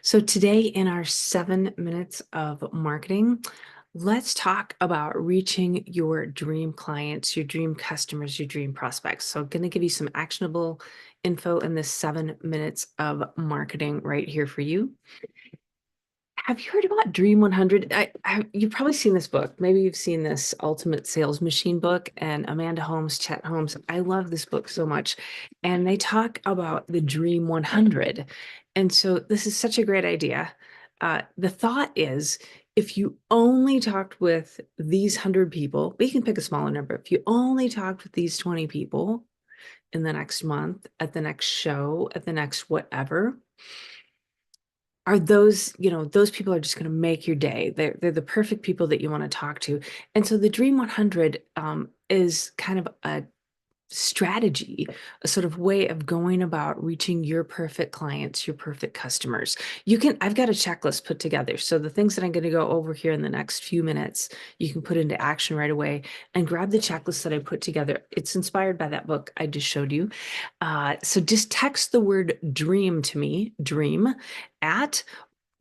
So today in our 7 minutes of marketing, let's talk about reaching your dream clients, your dream customers, your dream prospects. So I'm going to give you some actionable info in this 7 minutes of marketing right here for you. Have you heard about Dream 100? You've probably seen this book. Maybe you've seen this Ultimate Sales Machine book and Amanda Holmes, Chet Holmes. I love this book so much. And they talk about the Dream 100. And so this is such a great idea. The thought is if you only talked with these 100 people, but you can pick a smaller number. If you only talked with these 20 people in the next month, at the next show, at the next whatever, are those people are just going to make your day. They're the perfect people that you want to talk to. And so the Dream 100 is kind of a strategy, a sort of way of going about reaching your perfect clients, your perfect customers. I've got a checklist put together. So the things that I'm going to go over here in the next few minutes, you can put into action right away and grab the checklist that I put together. It's inspired by that book I just showed you. So just text the word dream to me, dream, at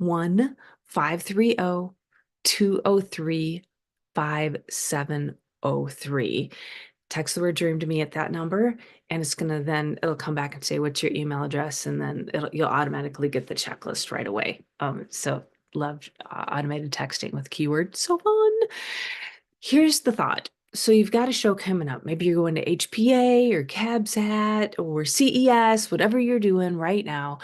1-530-203-5703. Text the word dream to me at that number, and it'll come back and say, what's your email address? And then you'll automatically get the checklist right away. So love automated texting with keywords. So fun. Here's the thought. So you've got a show coming up. Maybe you're going to HPA or CABSAT or CES, whatever you're doing right now.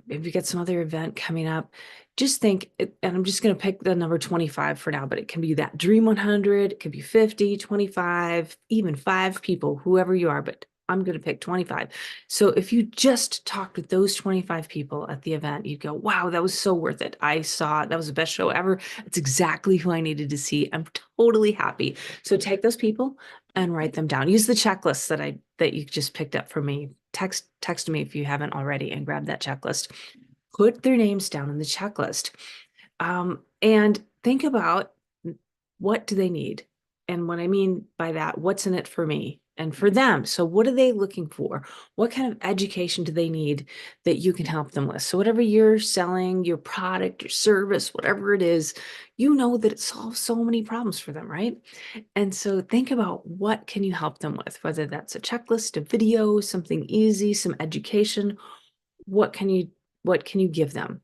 If you get some other event coming up, just think, and I'm just going to pick the number 25 for now, but it can be that Dream 100, it could be 50, 25, even 5 people, whoever you are, but I'm going to pick 25. So if you just talked with those 25 people at the event, you'd go, wow, that was so worth it. That was the best show ever. It's exactly who I needed to see. I'm totally happy. So take those people and write them down. Use the checklist that you just picked up from me. Text me if you haven't already and grab that checklist. Put their names down in the checklist. And think about what do they need? And what I mean by that, what's in it for me and for them? So what are they looking for? What kind of education do they need that you can help them with? So whatever you're selling, your product, your service, whatever it is, you know that it solves so many problems for them, right? And so think about what can you help them with, whether that's a checklist, a video, something easy, some education. What can you give them?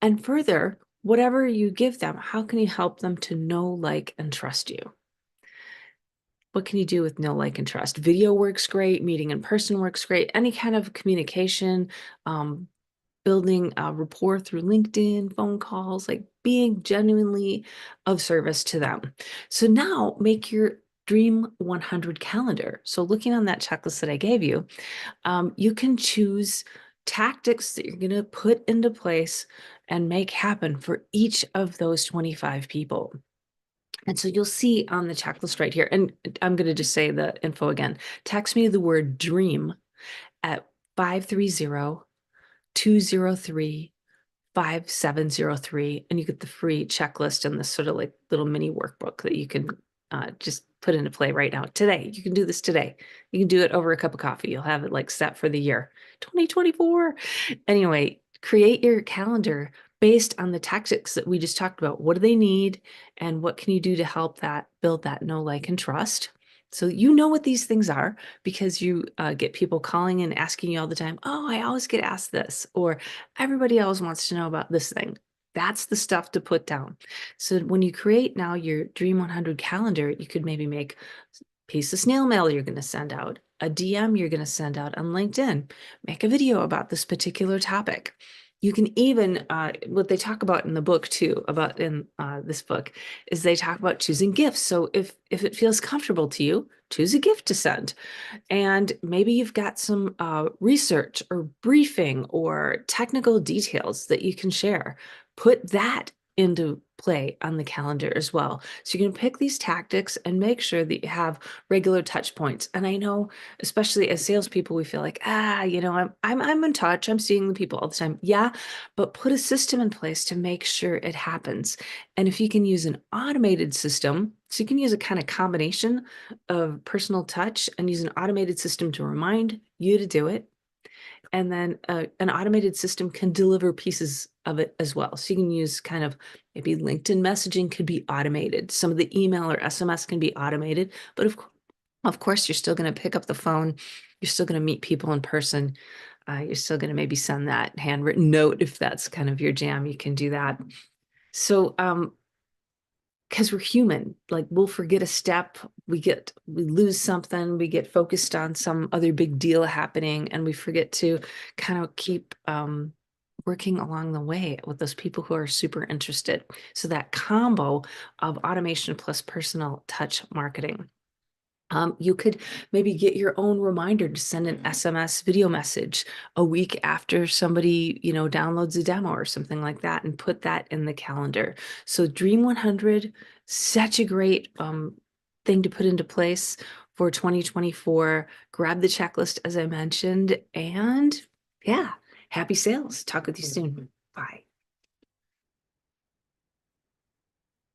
And further, whatever you give them, how can you help them to know, like, and trust you? What can you do with know, like, and trust? Video works great, meeting in person works great, any kind of communication, um, building a rapport through LinkedIn, phone calls, like being genuinely of service to them. So now make your Dream 100 calendar. So looking on that checklist that I gave you, you can choose tactics that you're going to put into place and make happen for each of those 25 people. And so you'll see on the checklist right here, and I'm going to just say the info again. Text me the word dream at 530-203-5703, and you get the free checklist and this sort of like little mini workbook that you can just put into play right now. Today, you can do this today. You can do it over a cup of coffee. You'll have it like set for the year 2024. Anyway, create your calendar based on the tactics that we just talked about. What do they need, and what can you do to help that build that know, like, and trust? So you know what these things are because you get people calling and asking you all the time, oh, I always get asked this, or everybody else wants to know about this thing. That's the stuff to put down. So when you create now your Dream 100 calendar, you could maybe make a piece of snail mail you're going to send out, a DM you're going to send out on LinkedIn, make a video about this particular topic. You can even, what they talk about in the book too, about in this book, is they talk about choosing gifts. So if it feels comfortable to you, choose a gift to send. And maybe you've got some research or briefing or technical details that you can share. Put that into play on the calendar as well. So you can pick these tactics and make sure that you have regular touch points. And I know, especially as salespeople, we feel like, I'm in touch. I'm seeing the people all the time. Yeah, but put a system in place to make sure it happens. And if you can use an automated system, so you can use a kind of combination of personal touch and use an automated system to remind you to do it, And then an automated system can deliver pieces of it as well. So you can use kind of maybe LinkedIn messaging could be automated. Some of the email or SMS can be automated, but of course, you're still going to pick up the phone. You're still going to meet people in person. You're still going to maybe send that handwritten note if that's kind of your jam. You can do that. So, because we're human, like we'll forget a step, we lose something, we get focused on some other big deal happening, and we forget to kind of keep working along the way with those people who are super interested. So that combo of automation plus personal touch marketing. You could maybe get your own reminder to send an SMS video message a week after somebody, downloads a demo or something like that, and put that in the calendar. So Dream 100, such a great thing to put into place for 2024. Grab the checklist as I mentioned, and yeah, happy sales. Talk with you soon. Bye.